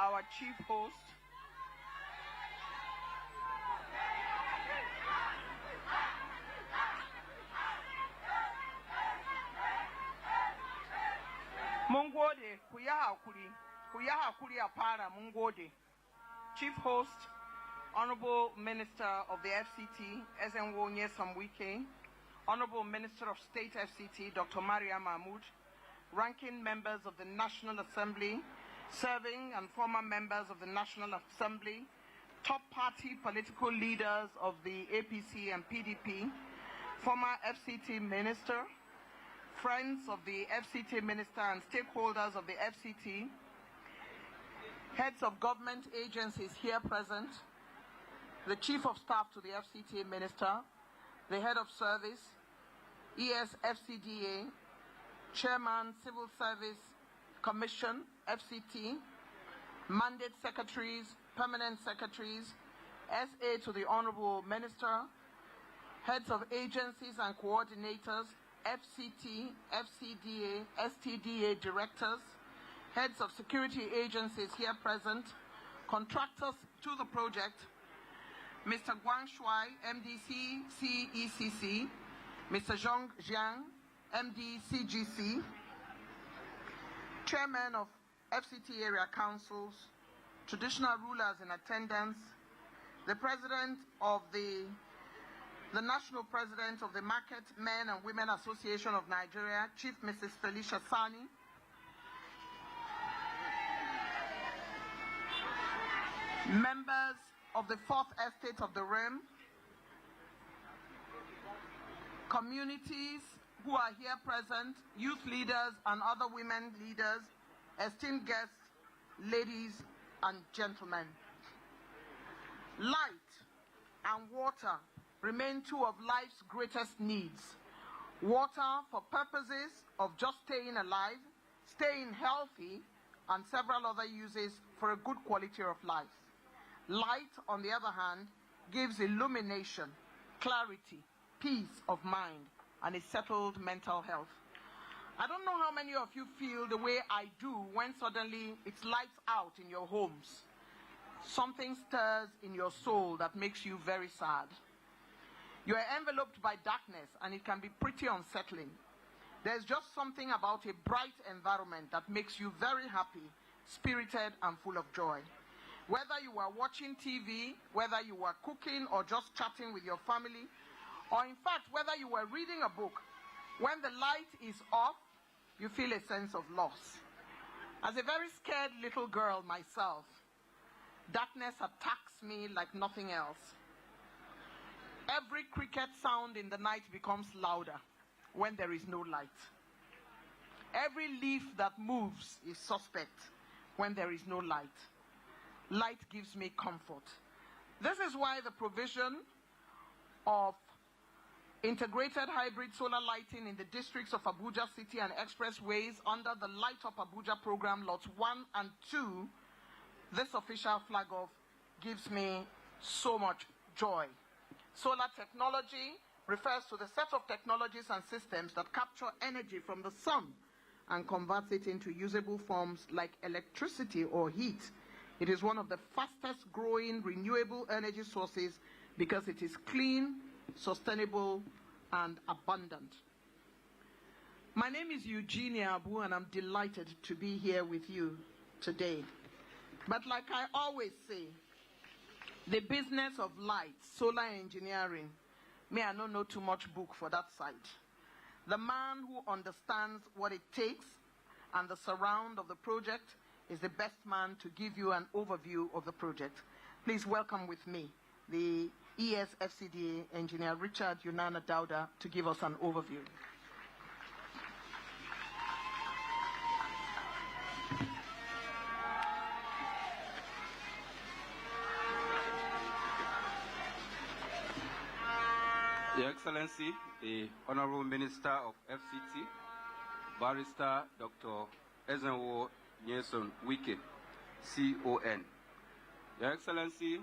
our chief host, Mungode Kuyaha Kuri Apara Mungode, chief host, Honorable Minister of the FCT, Ezenwo Nyesom Wike, Honorable Minister of State FCT, Dr. Maria Mahmoud, ranking members of the National Assembly, serving and former members of the National Assembly, top party political leaders of the APC and PDP, former FCT Minister, friends of the FCT Minister and stakeholders of the FCT, heads of government agencies here present, the Chief of Staff to the FCT Minister, the Head of Service, ESFCDA, Chairman, Civil Service Commission, FCT, Mandate Secretaries, Permanent Secretaries, SA to the Honorable Minister, Heads of Agencies and Coordinators, FCT, FCDA, STDA Directors, Heads of Security Agencies here present, contractors to the project, Mr. Guang Shuai, MDC CECC, Mr. Zhong Jiang, MD CGC, Chairman of FCT Area Councils, traditional rulers in attendance, the President of the National President of the Market Men and Women Association of Nigeria, Chief Mrs. Felicia Sani, members of the Fourth Estate of the Realm, communities who are here present, youth leaders and other women leaders, esteemed guests, ladies and gentlemen. Light and water remain two of life's greatest needs. Water for purposes of just staying alive, staying healthy, and several other uses for a good quality of life. Light, on the other hand, gives illumination, clarity, peace of mind, and a settled mental health. I don't know how many of you feel the way I do when suddenly it's lights out in your homes. Something stirs in your soul that makes you very sad. You are enveloped by darkness, and it can be pretty unsettling. There's just something about a bright environment that makes you very happy, spirited, and full of joy. Whether you are watching TV, whether you are cooking or just chatting with your family, or in fact, whether you are reading a book, when the light is off, you feel a sense of loss. As a very scared little girl myself, darkness attacks me like nothing else. Every cricket sound in the night becomes louder when there is no light. Every leaf that moves is suspect when there is no light. Light gives me comfort. This is why the provision of integrated hybrid solar lighting in the districts of Abuja City and expressways under the Light Up Abuja program, lots 1 and 2, this official flag off gives me so much joy. Solar technology refers to the set of technologies and systems that capture energy from the sun and converts it into usable forms like electricity or heat. It is one of the fastest growing renewable energy sources because it is clean, sustainable, and abundant. My name is Eugenia Abu, and I'm delighted to be here with you today. But like I always say, the business of light, solar engineering, may I not know too much book for that side. The man who understands what it takes and the surround of the project is the best man to give you an overview of the project. Please welcome with me the ESFCDA engineer, Richard Yunana Dauda, to give us an overview. Your Excellency, the Honorable Minister of FCT, Barrister Dr. Ezenwo Nyesom Wike, CON. Your Excellency,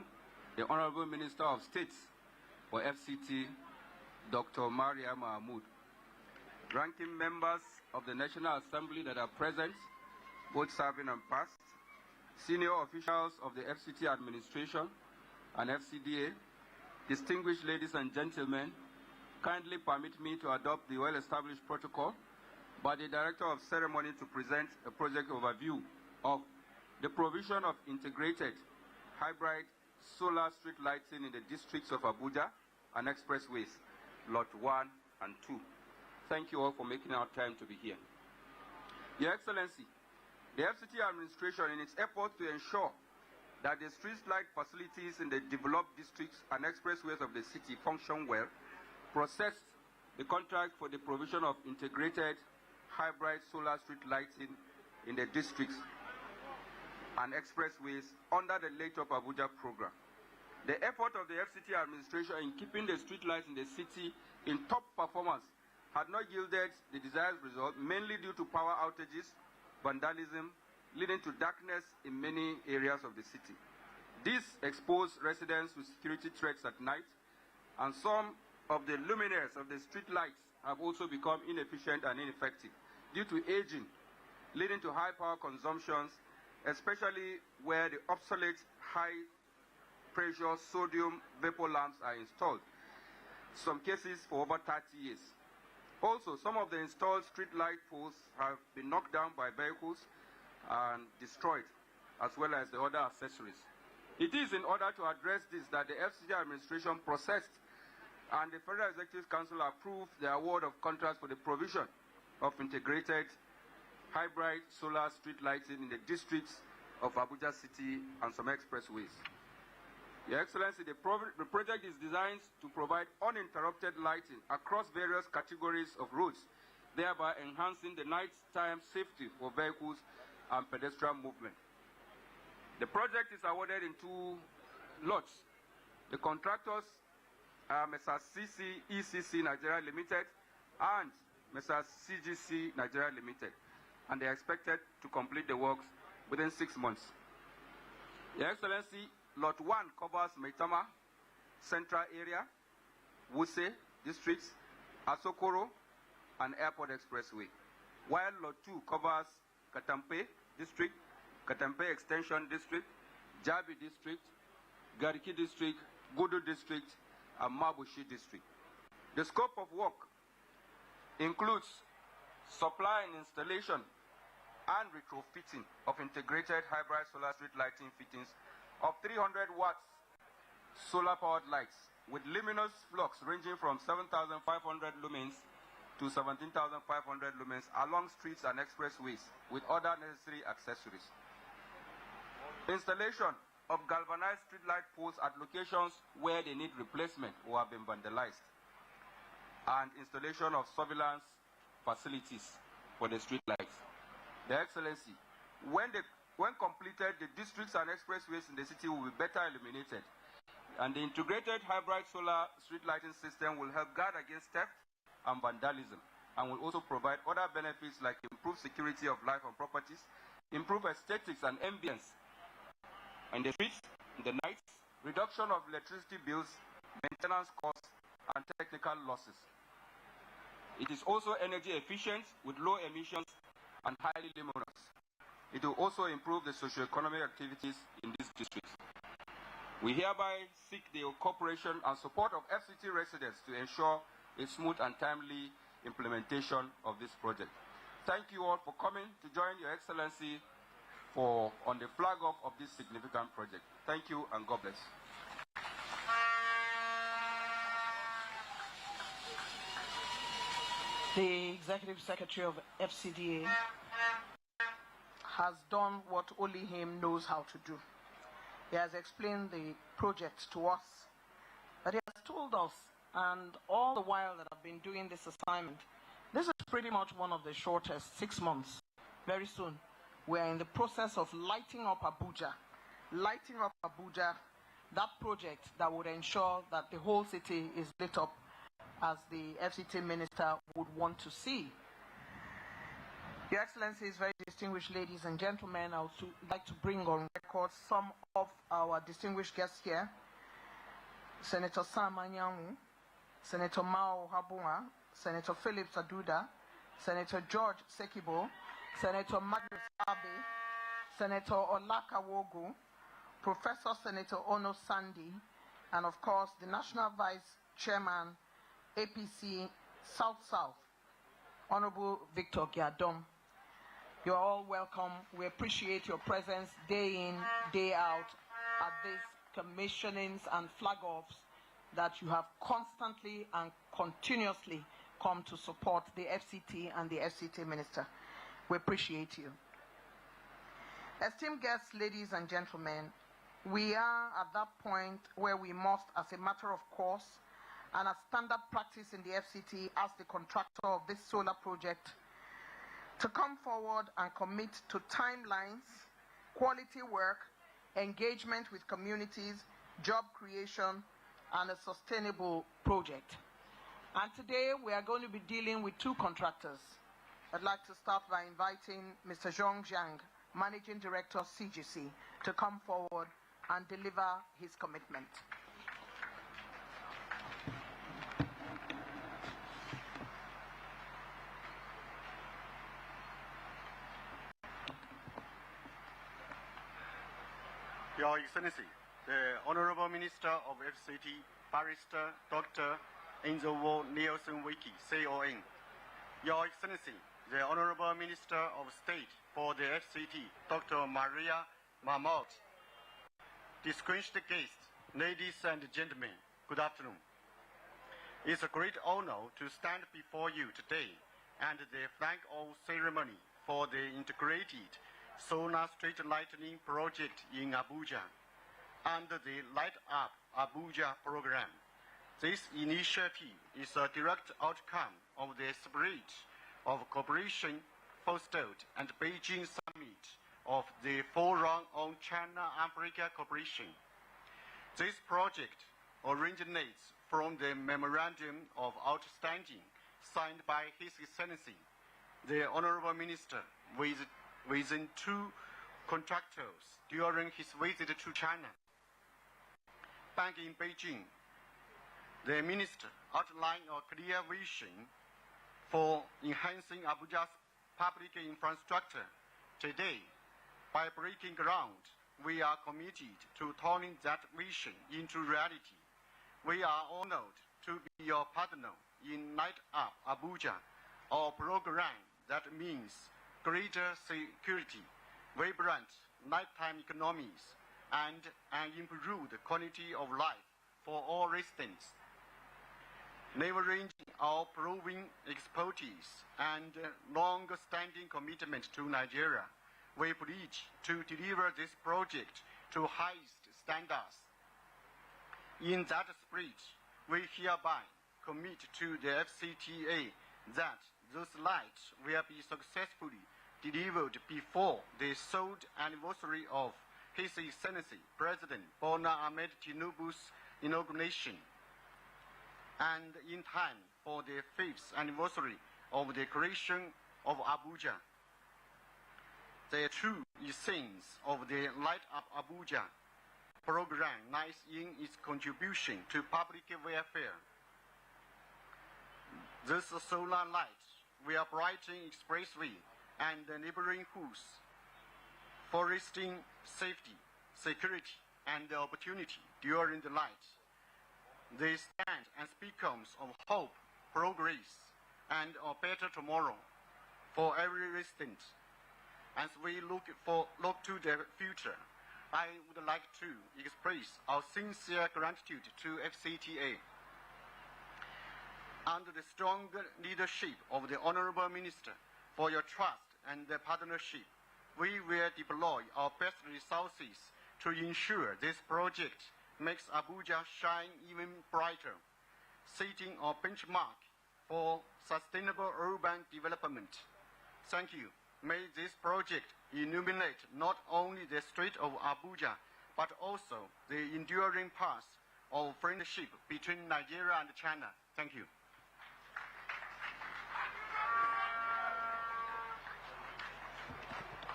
the Honorable Minister of State for FCT, Dr. Maria Mahmoud, ranking members of the National Assembly that are present, both serving and past, senior officials of the FCT administration and FCDA, distinguished ladies and gentlemen, kindly permit me to adopt the well-established protocol by the Director of Ceremony to present a project overview of the provision of integrated hybrid solar street lighting in the districts of Abuja and expressways, Lot 1 and 2. Thank you all for making our time to be here. Your Excellency, the FCT administration, in its effort to ensure that the street light facilities in the developed districts and expressways of the city function well, processed the contract for the provision of integrated hybrid solar street lighting in the districts and expressways under the Light Up Abuja program. The effort of the FCT administration in keeping the street lights in the city in top performance had not yielded the desired result, mainly due to power outages, vandalism, leading to darkness in many areas of the city. This exposed residents to security threats at night, and some of the luminaires of the street lights have also become inefficient and ineffective due to aging, leading to high power consumptions, especially where the obsolete high-pressure sodium vapor lamps are installed, some cases for over 30 years. Also, some of the installed street light posts have been knocked down by vehicles and destroyed, as well as the other accessories. It is in order to address this that the FCT administration processed and the Federal Executive Council approved the award of contracts for the provision of integrated hybrid solar street lighting in the districts of Abuja City and some expressways. Your Excellency, the project is designed to provide uninterrupted lighting across various categories of roads, thereby enhancing the nighttime safety for vehicles and pedestrian movement. The project is awarded in 2 lots. The contractors are Mr. ECC Nigeria Limited and Mr. CGC Nigeria Limited, and they are expected to complete the works within 6 months. Your Excellency, Lot 1 covers Maitama Central Area, Wuse Districts, Asokoro, and Airport Expressway, while Lot 2 covers Katampe District, Katampe Extension District, Jabi District, Gariki District, Gudu District, and Mabushi District. The scope of work includes supply and installation and retrofitting of integrated hybrid solar street lighting fittings of 300 watts solar-powered lights with luminous flux ranging from 7,500 lumens to 17,500 lumens along streets and expressways with other necessary accessories. Installation of galvanized streetlight poles at locations where they need replacement or have been vandalized, and installation of surveillance facilities for the streetlights. Their Excellency, when completed, the districts and expressways in the city will be better illuminated, and the integrated hybrid solar street lighting system will help guard against theft and vandalism, and will also provide other benefits like improved security of life and properties, improved aesthetics and ambience in the streets, in the nights, reduction of electricity bills, maintenance costs, and technical losses. It is also energy efficient with low emissions and highly luminous. It will also improve the socio-economic activities in these districts. We hereby seek the cooperation and support of FCT residents to ensure a smooth and timely implementation of this project. Thank you all for coming to join Your Excellency on the flag off of this significant project. Thank you and God bless. The Executive Secretary of FCDA has done what only him knows how to do. He has explained the project to us, but he has told us, and all the while that I've been doing this assignment, this is pretty much one of the shortest, 6 months. Very soon, we're in the process of lighting up Abuja. Lighting up Abuja, that project that would ensure that the whole city is lit up as the FCT Minister would want to see. Your Excellencies, very distinguished ladies and gentlemen, I would like to bring on record some of our distinguished guests here. Senator Sam Anyanwu, Senator Mao Habunga, Senator Philip Saduda, Senator George Sekibo, Senator Magnus Abe, Senator Olaka Wogu, Professor Senator Ono Sandi, and of course the National Vice Chairman, APC South-South, Honorable Victor Giadom. You're all welcome. We appreciate your presence day in, day out at these commissionings and flag-offs that you have constantly and continuously come to support the FCT and the FCT Minister. We appreciate you. Esteemed guests, ladies and gentlemen, we are at that point where we must, as a matter of course and as standard practice in the FCT as the contractor of this solar project, to come forward and commit to timelines, quality work, engagement with communities, job creation, and a sustainable project. And today we are going to be dealing with two contractors. I'd like to start by inviting Mr. Zhong Jiang, Managing Director of CGC, to come forward and deliver his commitment. Your Excellency, the Honorable Minister of FCT, Barrister Dr. Enzo Nielsen Wike, CON. Your Excellency, the Honorable Minister of State for the FCT, Dr. Maria Marmot. Distinguished guests, ladies and gentlemen, good afternoon. It's a great honor to stand before you today and the flag-off ceremony for the integrated solar street lighting project in Abuja under the Light Up Abuja program. This initiative is a direct outcome of the spirit of cooperation fostered at Beijing Summit of the Forum on China-Africa Cooperation. This project originates from the Memorandum of Understanding signed by His Excellency, the Honorable Minister, within two contractors during his visit to China. Back in Beijing, the Minister outlined a clear vision for enhancing Abuja's public infrastructure. Today, by breaking ground, we are committed to turning that vision into reality. We are honored to be your partner in Light Up Abuja, our program that means greater security, vibrant nighttime economies, and an improved quality of life for all residents. Leveraging our proven expertise and long-standing commitment to Nigeria, we pledge to deliver this project to highest standards. In that spirit, we hereby commit to the FCTA that those lights will be successfully delivered before the 3rd anniversary of His Excellency President Bola Ahmed Tinubu's inauguration, and in time for the 5th anniversary of the creation of Abuja. The true essence of the Light Up Abuja program lies in its contribution to public welfare. These solar lights will brighten expressway and neighboring hoods, foresting safety, security, and opportunity during the night. They stand as beacons of hope, progress, and a better tomorrow for every resident. As we look to the future, I would like to express our sincere gratitude to FCTA. Under the strong leadership of the Honorable Minister, for your trust and the partnership, we will deploy our best resources to ensure this project makes Abuja shine even brighter, setting a benchmark for sustainable urban development. Thank you. May this project illuminate not only the street of Abuja, but also the enduring path of friendship between Nigeria and China. Thank you.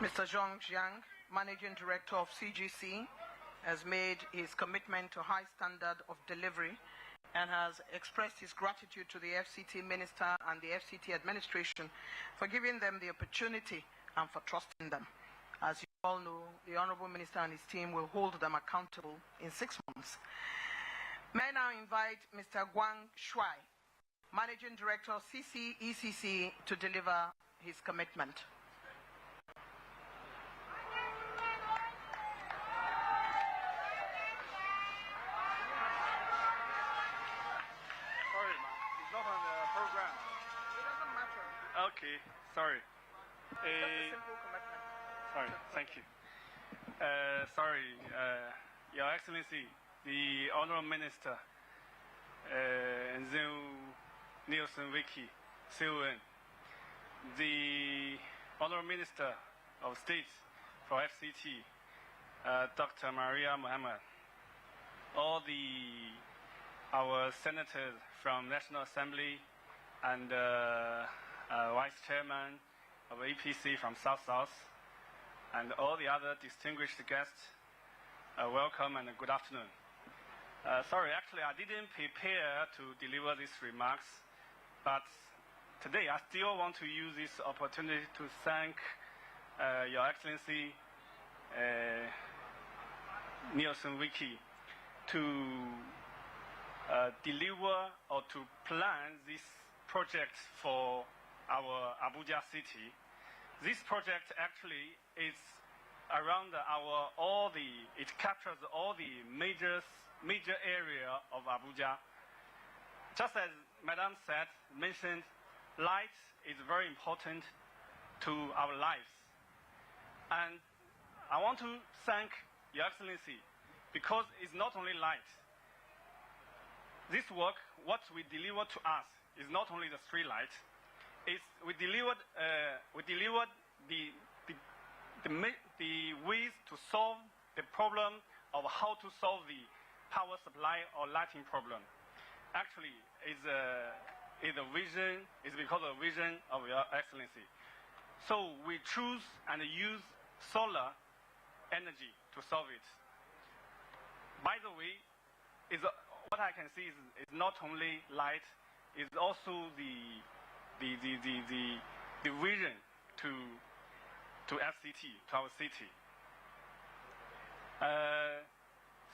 Mr. Zhong Jiang, Managing Director of CGC, has made his commitment to high standard of delivery and has expressed his gratitude to the FCT Minister and the FCT administration for giving them the opportunity and for trusting them. As all know, the Honorable Minister and his team will hold them accountable in 6 months. May I now invite Mr. Guang Shuai, Managing Director, CCECC, to deliver his commitment. Sorry, man. It's not on the program. It doesn't matter. Okay, sorry. Just a simple commitment. Sorry, thank you. Your Excellency, the Honorable Minister, Nzeu Nielsen Wike, CON, the Honorable Minister of State for FCT, Dr. Maria Mohammed, all our senators from National Assembly and Vice Chairman of APC from South, and all the other distinguished guests, welcome and good afternoon. Sorry, actually I didn't prepare to deliver these remarks, but today I still want to use this opportunity to thank Your Excellency Nielsen Wike to deliver or to plan this project for our Abuja city. This project actually is around it captures all the major area of Abuja. Just as Madam mentioned, light is very important to our lives. And I want to thank Your Excellency because it's not only light. This work, what we delivered to us, is not only the street light. We delivered the ways to solve the problem of how to solve the power supply or lighting problem. Actually, is because of the vision of Your Excellency. So we choose and use solar energy to solve it. By the way, what I can see is not only light, it's also the vision to FCT, to our city.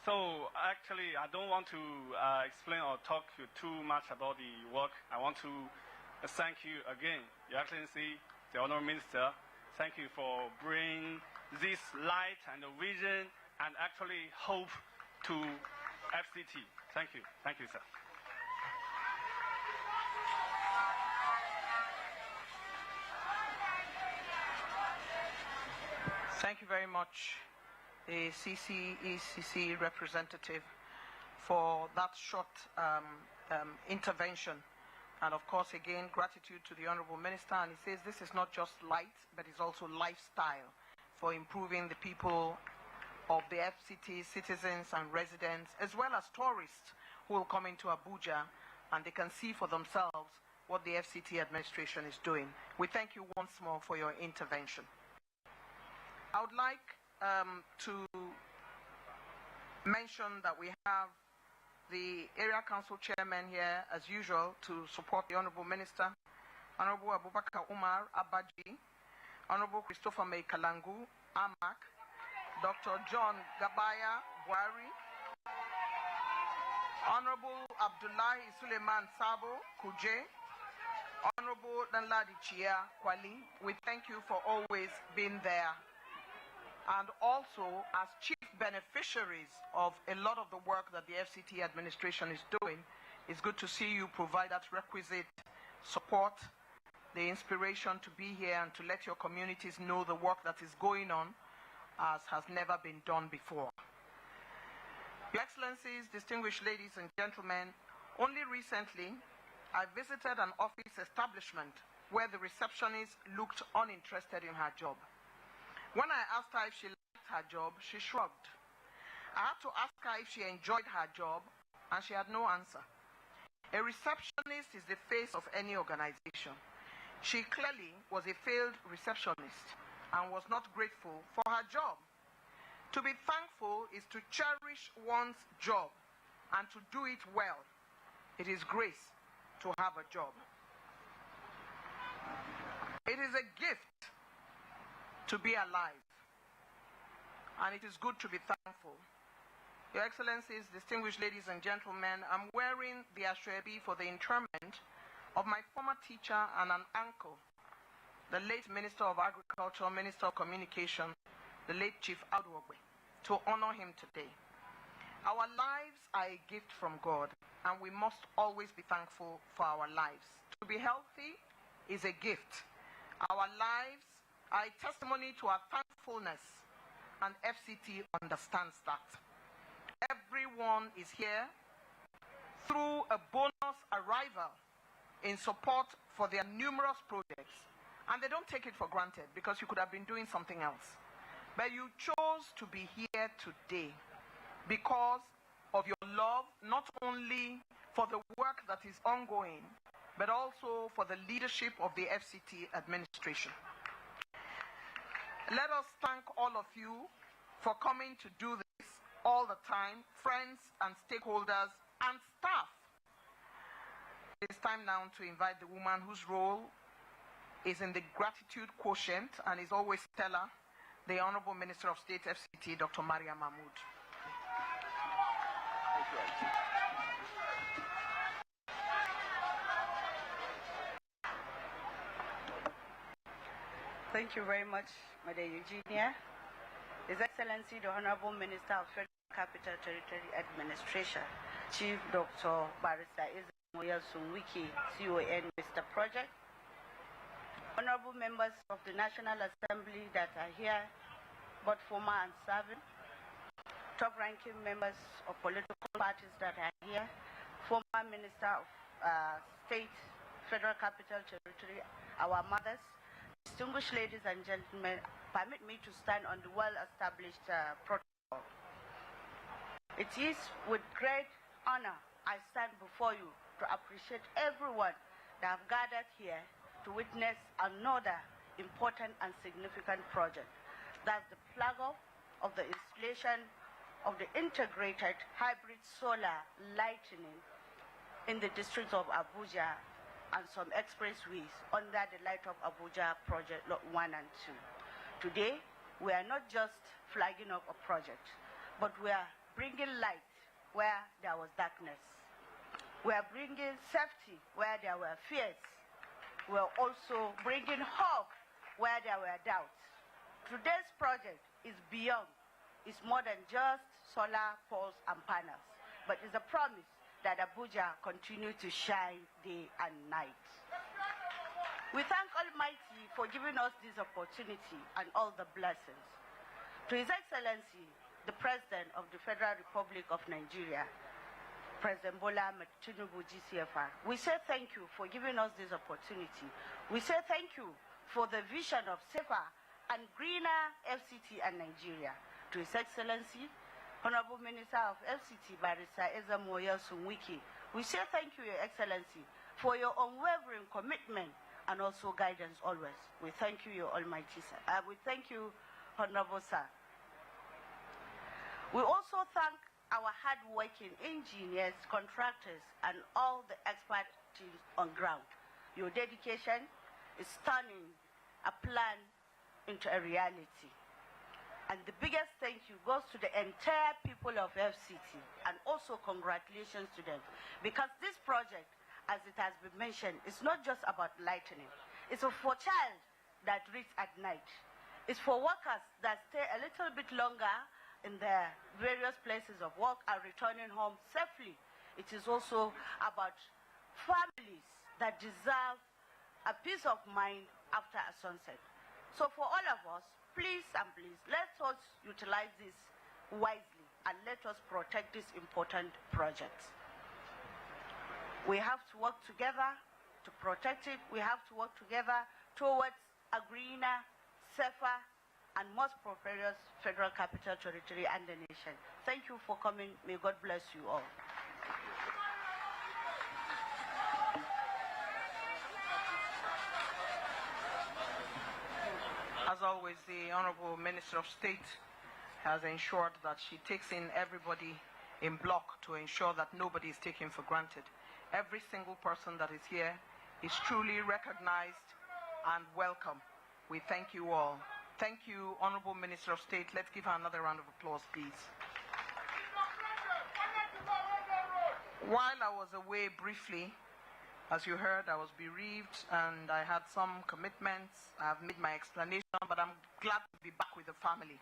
So actually, I don't want to explain or talk too much about the work. I want to thank you again, Your Excellency, the Honorable Minister. Thank you for bringing this light and vision and actually hope to FCT. Thank you. Thank you, sir. Thank you very much, the CCECC representative, for that short intervention. And of course, again, gratitude to the Honorable Minister. And he says this is not just light, but it's also lifestyle for improving the people of the FCT, citizens and residents, as well as tourists who will come into Abuja and they can see for themselves what the FCT administration is doing. We thank you once more for your intervention. I would like to mention that we have the Area Council Chairman here, as usual, to support the Honorable Minister, Honorable Abubakar Umar Abaji, Honorable Christopher May Kalangu, AMAC, Dr. John Gabaya Buari, Honorable Abdullahi Suleiman Sabo Kuje, Honorable Danladi Chia Kwali. We thank you for always being there. And also, as chief beneficiaries of a lot of the work that the FCT administration is doing, it's good to see you provide that requisite support, the inspiration to be here and to let your communities know the work that is going on as has never been done before. Your Excellencies, distinguished ladies and gentlemen, only recently I visited an office establishment where the receptionist looked uninterested in her job. When I asked her if she liked her job, she shrugged. I had to ask her if she enjoyed her job, and she had no answer. A receptionist is the face of any organization. She clearly was a failed receptionist and was not grateful for her job. To be thankful is to cherish one's job and to do it well. It is grace to have a job. It is a gift to be alive. and it is good to be thankful. Your Excellencies, distinguished ladies and gentlemen, I'm wearing the ashwebi for the interment of my former teacher and an uncle, the late Minister of Agriculture, Minister of Communication, the late Chief Aduogbe, to honor him today. Our lives are a gift from God, and we must always be thankful for our lives. To be healthy is a gift. Our lives are a testimony to our thankfulness, and FCT understands that. Everyone is here through a bonus arrival in support for their numerous projects, and they don't take it for granted because you could have been doing something else. But you chose to be here today because of your love, not only for the work that is ongoing, but also for the leadership of the FCT administration. Let us thank all of you for coming to do this all the time, friends and stakeholders and staff. It's time now to invite the woman whose role is in the gratitude quotient and is always stellar, the Honorable Minister of State, FCT, Dr. Maria Mahmood. Thank you very much, Madam Eugenia. His Excellency, the Honorable Minister of Federal Capital Territory Administration, Chief Dr. Barrister Wike, CON, Mr. Project, Honorable members of the National Assembly that are here, both former and serving, top-ranking members of political parties that are here, former Minister of State, Federal Capital Territory, our mothers, distinguished ladies and gentlemen, permit me to stand on the well-established protocol. It is with great honor I stand before you to appreciate everyone that have gathered here to witness another important and significant project. That's the flag-off of the installation of the integrated hybrid solar lighting in the districts of Abuja and some expressways under the Light of Abuja project lot 1 and 2. Today, we are not just flagging up a project, but we are bringing light where there was darkness. We are bringing safety where there were fears. We are also bringing hope where there were doubts. Today's project is beyond. It's more than just solar poles and panels, but it's a promise that Abuja continue to shine day and night. We thank Almighty for giving us this opportunity and all the blessings. To His Excellency, the President of the Federal Republic of Nigeria, President Bola Ahmed Tinubu GCFR, we say thank you for giving us this opportunity. We say thank you for the vision of safer and greener FCT and Nigeria. To His Excellency, Honorable Minister of FCT, Barrister Wike, we say thank you, Your Excellency, for your unwavering commitment and also guidance always. We thank you, Your Almighty Sir. We thank you, Honorable Sir. We also thank our hard-working engineers, contractors, and all the expert teams on ground. Your dedication is turning a plan into a reality. And the biggest thank you goes to the entire people of FCT, and also congratulations to them. Because this project, as it has been mentioned, is not just about lightning. It's for child that reads at night. It's for workers that stay a little bit longer in their various places of work and returning home safely. It is also about families that deserve a peace of mind after a sunset. So for all of us, please and please, let us utilize this wisely and let us protect this important project. We have to work together to protect it. We have to work together towards a greener, safer, and most prosperous Federal Capital Territory and the nation. Thank you for coming. May God bless you all. As always, the Honorable Minister of State has ensured that she takes in everybody in block to ensure that nobody is taken for granted. Every single person that is here is truly recognized and welcome. We thank you all. Thank you, Honorable Minister of State. Let's give her another round of applause, please. While I was away briefly, as you heard, I was bereaved and I had some commitments. I have made my explanation, but I'm glad to be back with the family.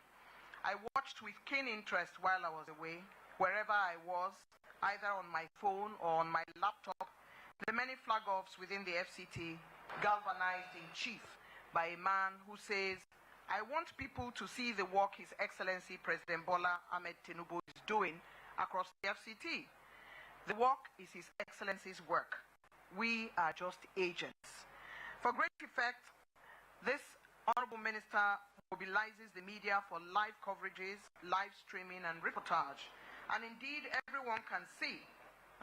I watched with keen interest while I was away, wherever I was, either on my phone or on my laptop, the many flag-offs within the FCT, galvanized in chief by a man who says, I want people to see the work His Excellency President Bola Ahmed Tinubu is doing across the FCT. The work is His Excellency's work. We are just agents. For great effect, this Honorable Minister mobilizes the media for live coverages, live streaming and reportage. And indeed, everyone can see,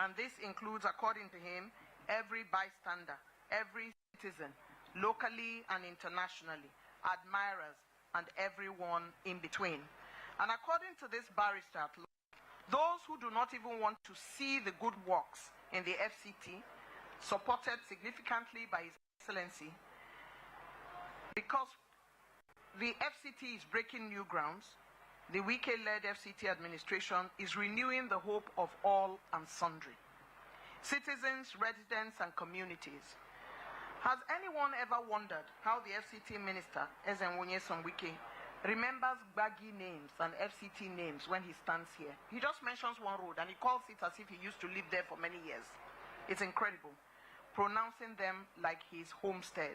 and this includes, according to him, every bystander, every citizen, locally and internationally, admirers, and everyone in between. And according to this barrister, those who do not even want to see the good works in the FCT, supported significantly by His Excellency, because the FCT is breaking new grounds, the Wike-led FCT administration is renewing the hope of all and sundry. Citizens, residents, and communities. Has anyone ever wondered how the FCT Minister, Wike, remembers baggy names and FCT names when he stands here? He just mentions one road and he calls it as if he used to live there for many years. It's incredible, pronouncing them like his homestead.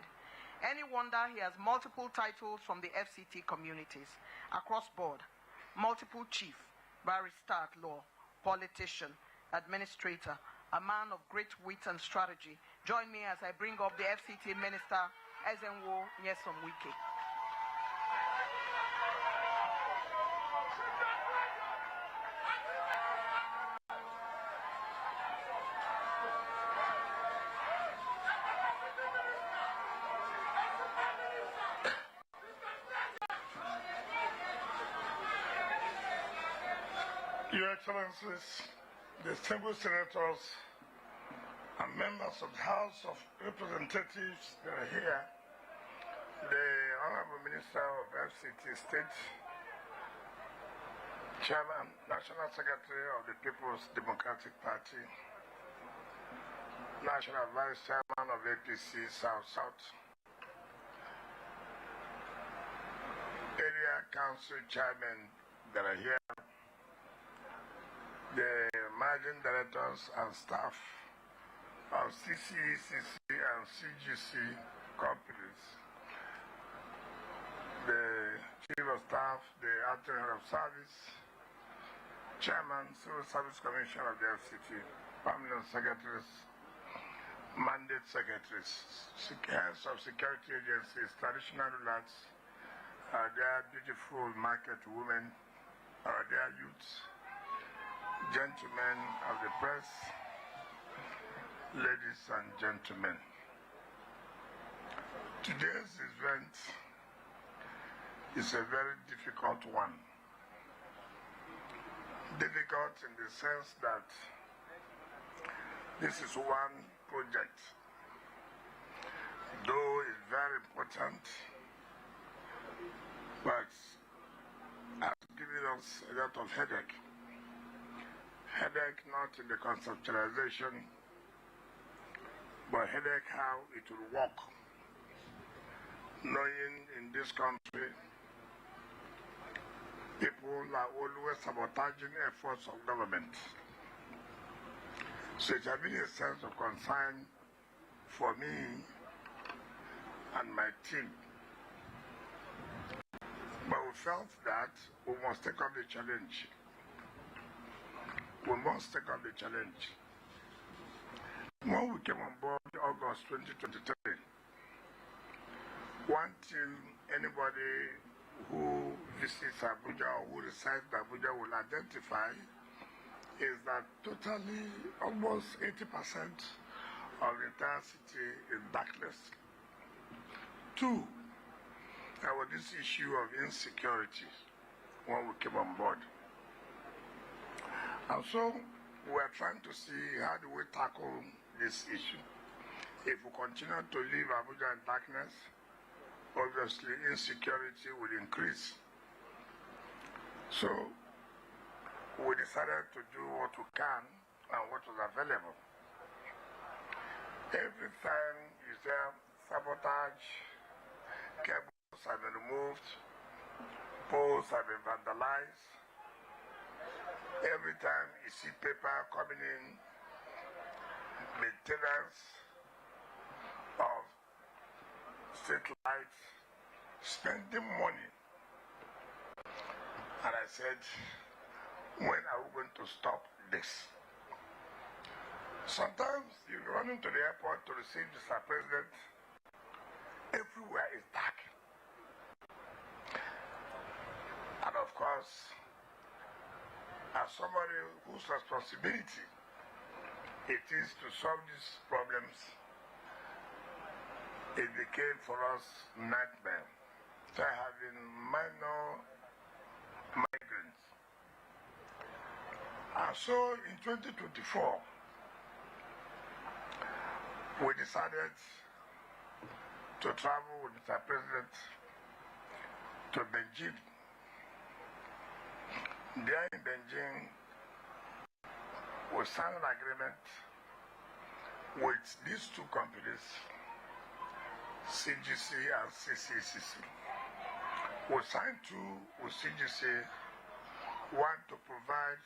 Any wonder he has multiple titles from the FCT communities, across board, multiple chief, barrister at law, politician, administrator, a man of great wit and strategy. Join me as I bring up the FCT Minister, Wike. Your Excellencies, distinguished senators, and members of the House of Representatives that are here, the Honorable Minister of FCT State, Chairman, National Secretary of the People's Democratic Party, National Vice Chairman of APC South-South, Area Council Chairman that are here, the managing directors and staff of CCECC and CGC companies, the Chief of Staff, the Acting Head of Service, Chairman, Civil Service Commission of the FCT, Permanent Secretaries, Mandate Secretaries, Heads of Security Agencies, Traditional Rulers, their beautiful market women, their youths, gentlemen of the press, ladies and gentlemen. Today's event is a very difficult one. Difficult in the sense that this is one project, though it's very important, but has given us a lot of headache. Headache not in the conceptualization, but headache how it will work. Knowing in this country, people are always sabotaging efforts of government. So it has been a sense of concern for me and my team. But we felt that we must take up the challenge. We must take up the challenge. When we came on board August 2023, one thing anybody who visits Abuja or who resides in Abuja will identify is that totally almost 80% of the entire city is darkness. Two, there was this issue of insecurity when we came on board. And so we are trying to see how do we tackle this issue. If we continue to leave Abuja in darkness, obviously insecurity will increase. So we decided to do what we can and what was available. Every time you say sabotage, cables have been removed, poles have been vandalized. Every time you see paper coming in, maintenance of street lights, spending money. And I said, when are we going to stop this? Sometimes you run into the airport to receive Mr. President, everywhere is dark. And of course, as somebody whose responsibility it is to solve these problems, it became for us nightmare. So having minor migrants. And so in 2024, we decided to travel with Mr. President to Beijing. There in Beijing, we signed an agreement with these two companies, CGC and CCCC. We signed two with CGC, one to provide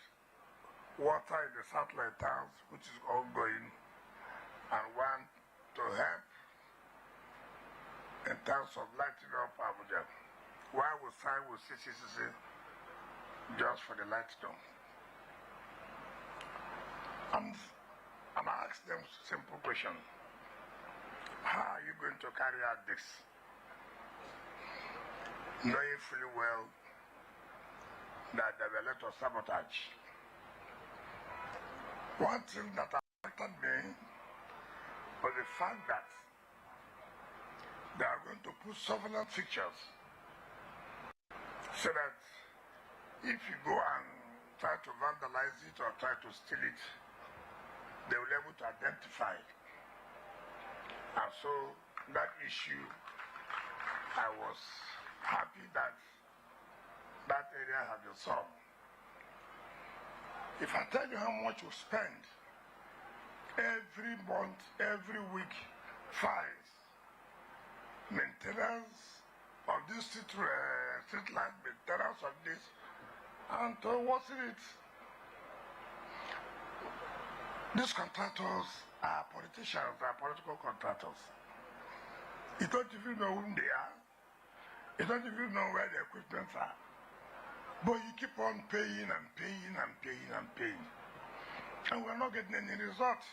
water in the satellite towns, which is ongoing, and one to help in terms of lighting up Abuja. While we signed with CCCC just for the light dome. And I asked them a simple question. How are you going to carry out this? Knowing fully well that there were a lot of sabotage. One thing that affected me was the fact that they are going to put surveillance fixtures so that if you go and try to vandalize it or try to steal it, they will be able to identify it. And so that issue, I was happy that that area had been solved. If I tell you how much we spend every month, every week, fines, maintenance of this street light, maintenance of this, and what's in it? These contractors are politicians, they are political contractors. You don't even know whom they are. You don't even know where the equipment are. But you keep on paying and paying and paying and paying. And we're not getting any results.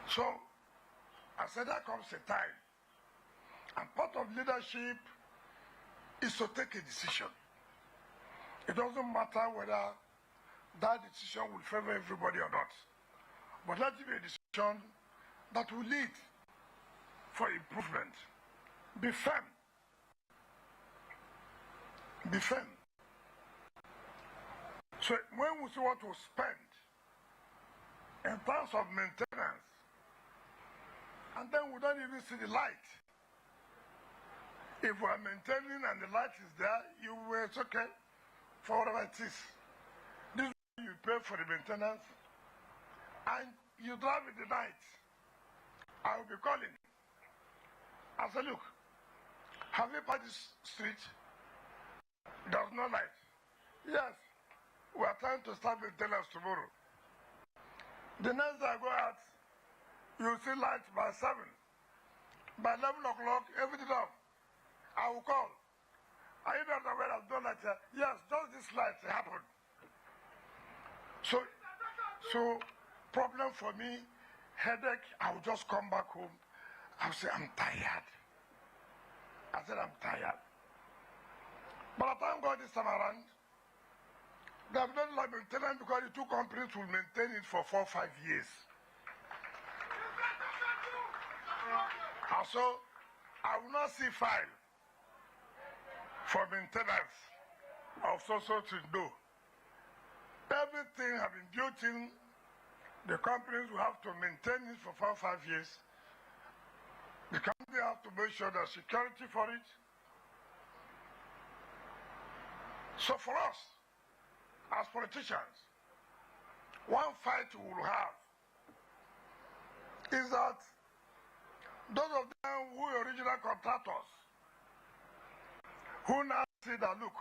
So, I said there comes a time. And part of leadership is to take a decision. It doesn't matter whether that decision will favor everybody or not. But let it be a decision that will lead for improvement. Be firm. Be firm. So when we see what we spend in terms of maintenance, and then we don't even see the light. If we are maintaining and the light is there, you will, it's okay for whatever it is. This is what you pay for the maintenance, and you drive in the night. I will be calling. I say, look, have you passed this street? There's no light. Yes, we are trying to start maintenance tomorrow. The next day I go out, you see light by 7. By 11 o'clock, everything off. I will call. Are you not aware of done that? Yes, just this light happened. So problem for me, headache, I will just come back home. I will say, I'm tired. I said, I'm tired. But I thank God this time around, they have done like maintenance because the two companies will maintain it for 4 or 5 years. And so, I will not see file for maintenance of so-so to do. Everything has been built in. The companies will have to maintain it for 4 or 5 years. The country has to make sure there's security for it. So for us, as politicians, one fight we will have is that those of them who are original contractors, who now see that, look,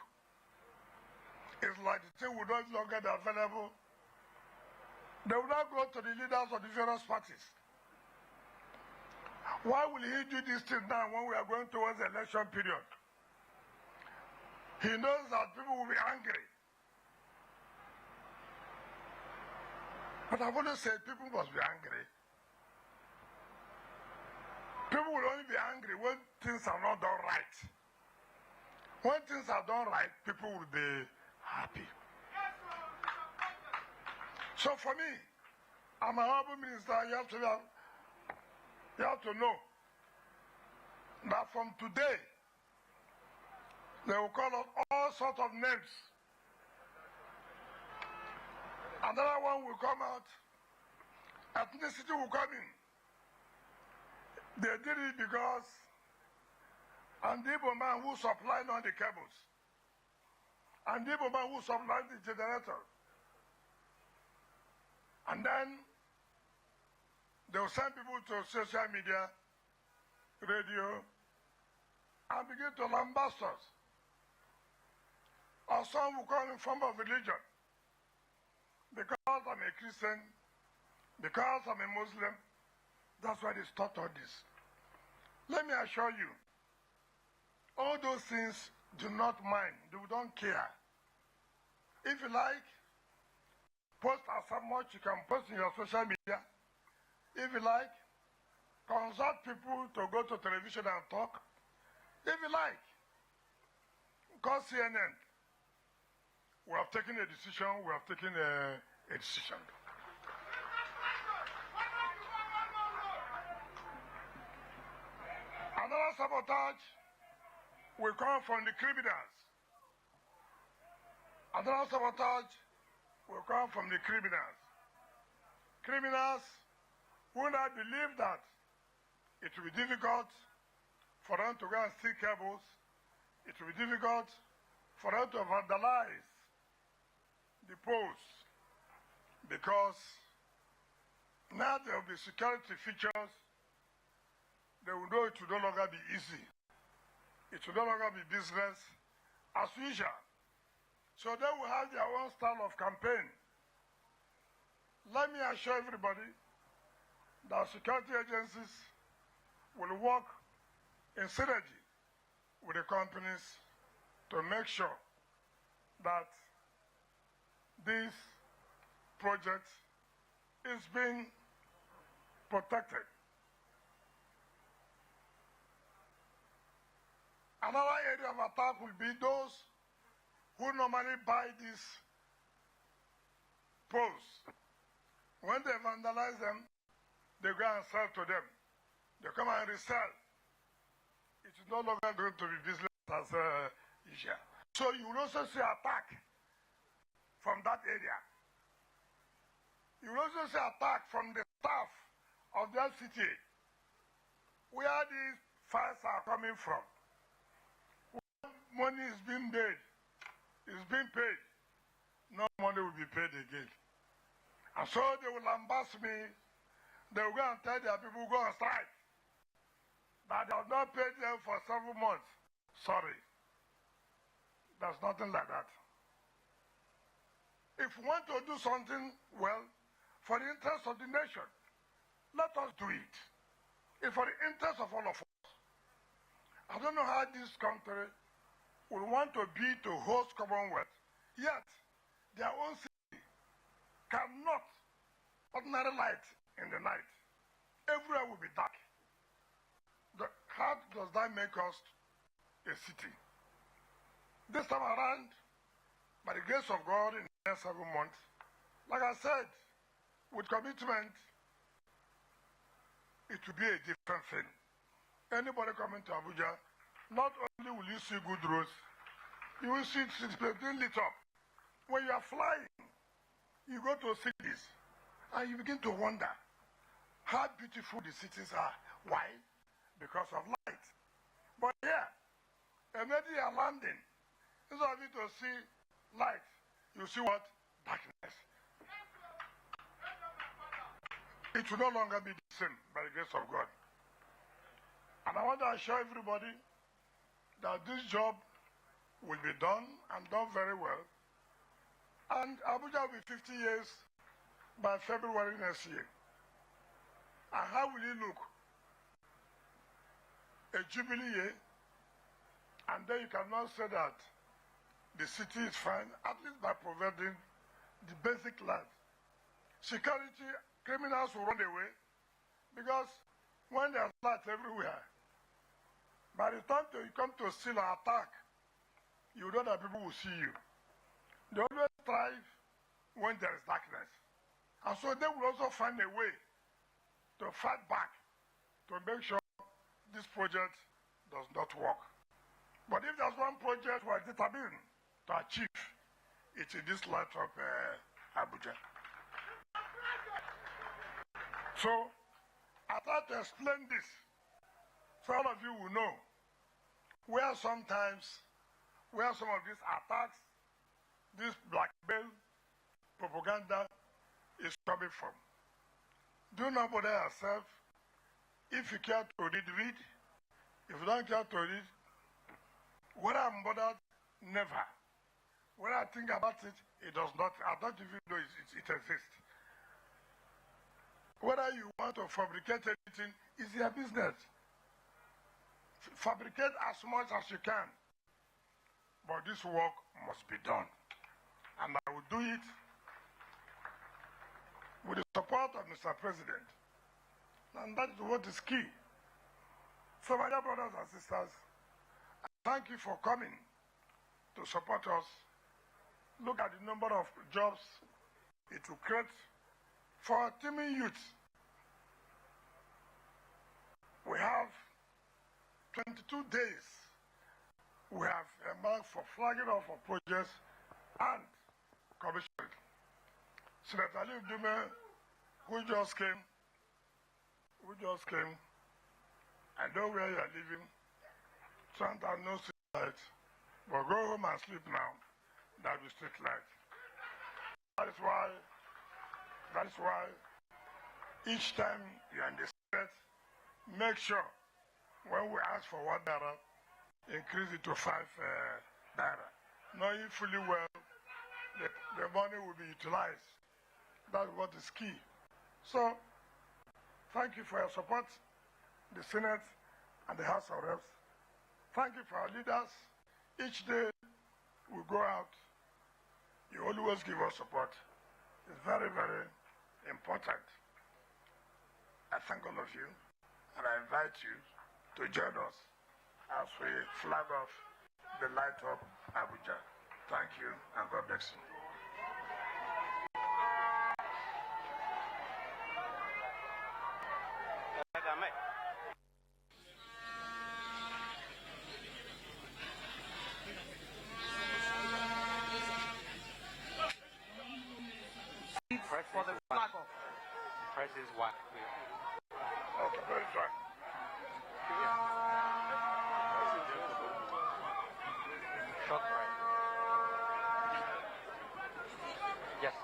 it's like the thing will no longer be available, they will now go to the leaders of the various parties. Why will he do this thing now when we are going towards the election period? He knows that people will be angry. But I've always said people must be angry. People will only be angry when things are not done right. When things are done right, people will be happy. So for me, I'm an honorable minister. You have to know that from today, they will call out all sorts of names. Another one will come out. Ethnicity will come in. They did it because and the Igbo man who supplied on the cables, and the Igbo man who supplied the generator. And then they will send people to social media, radio, and begin to lambast us. Or some will call in form of religion. Because I'm a Christian, because I'm a Muslim, that's why they start all this. Let me assure you, all those things do not mind, they don't care. If you like, post as much you can post in your social media. If you like, consult people to go to television and talk. If you like, call CNN. We have taken a decision, we have taken a decision. Another sabotage will come from the criminals. Another sabotage will come from the criminals. Criminals who now believe that it will be difficult for them to go and steal cables. It will be difficult for them to vandalize the posts, because now there will be security features. They will know it will no longer be easy. It will no longer be business as usual. So they will have their own style of campaign. Let me assure everybody that security agencies will work in synergy with the companies to make sure that this project is being protected. Another area of attack will be those who normally buy these posts. When they vandalize them, they go and sell to them. They come and resell. It is no longer going to be business as usual. So you will also see attack from that area. You will also see attack from the staff of the FCT, where these files are coming from. When money is being paid, no money will be paid again. And so they will lambast me. They will go and tell their people, go on strike, that they have not paid them for several months. Sorry. There's nothing like that. If we want to do something well for the interest of the nation, let us do it. It's for the interest of all of us. I don't know how this country will want to be to host Commonwealth, yet their own city cannot ordinary light in the night. Everywhere will be dark. How does that make us a city? This time around, by the grace of God, in the next 7 months, like I said, with commitment, it will be a different thing. Anybody coming to Abuja, not only will you see good roads, you will see cities being lit up. When you are flying, you go to cities, and you begin to wonder how beautiful the cities are. Why? because of light. But here, immediately you're landing, instead of you to see light, you see what? Darkness. It will no longer be the same by the grace of God. And I want to assure everybody that this job will be done and done very well. And Abuja will be 50 years by February next year. And how will it look? A jubilee year, and then you cannot say that the city is fine, at least by providing the basic life. Security, criminals will run away, because when there's light everywhere, by the time you come to steal or attack, you know that people will see you. They always thrive when there is darkness. And so they will also find a way to fight back, to make sure this project does not work. But if there's one project we're determined to achieve, it's in this light of Abuja. So I try to explain this so all of you will know where some of these attacks, this blackmail, propaganda is coming from. Do not bother yourself. If you care to read, read. If you don't care to read, whether I'm bothered, never. When I think about it, it does not. I don't even know it exists. Whether you want to fabricate anything is your business. Fabricate as much as you can. But this work must be done. And I will do it with the support of Mr. President. And that is what is key. So my dear brothers and sisters, thank you for coming to support us. Look at the number of jobs it will create for our teeming youth. We have 22 days. We have embarked for flagging off of projects and commissioning. Senator Ali Dume, who just came, I know where you are living, sometimes no street light, but go home and sleep now, there will be street light. That is why each time you are in the state, make sure when we ask for 1 naira, increase it to 5 naira. Knowing fully well the money will be utilized. That's what is key. So, thank you for your support, the Senate and the House of Reps. Thank you for our leaders. Each day we go out, you always give us support. It's very, very important. I thank all of you, and I invite you to join us as we flag off the light of Abuja. Thank you, and God bless you. For the flag off. Press this one. Okay, very fine. Short right. Yes.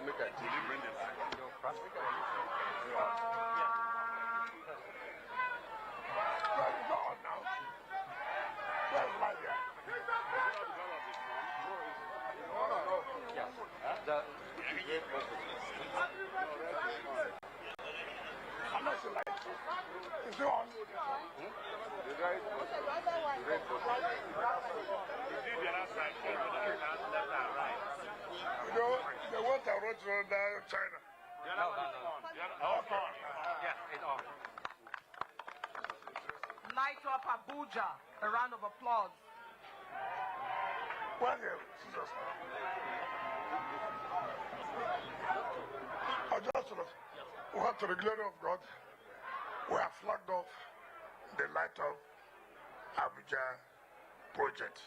Look at you. Go cross. Go on now. Where's my guy? Yes. The I'm not sure. Is it on? You know, the water roads run down China. no. Yes, it's on. Light up Abuja. A round of applause. Well, yeah, Jesus. What to the glory of God, we have flagged off the light of Abuja project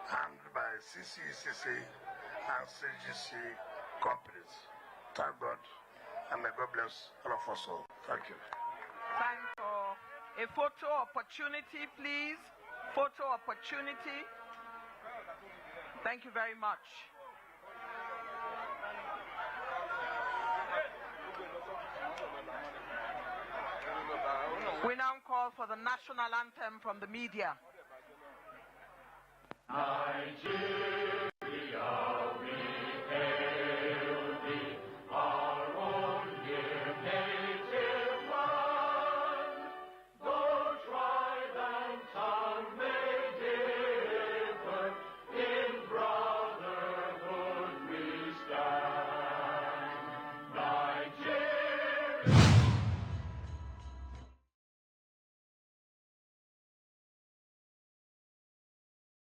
handled by CCECC and CGC companies. Thank God, and may God bless. bless all of us all. Thank you. Time for a photo opportunity, please. Photo opportunity. Thank you very much. We now call for the national anthem from the media. Nigeria.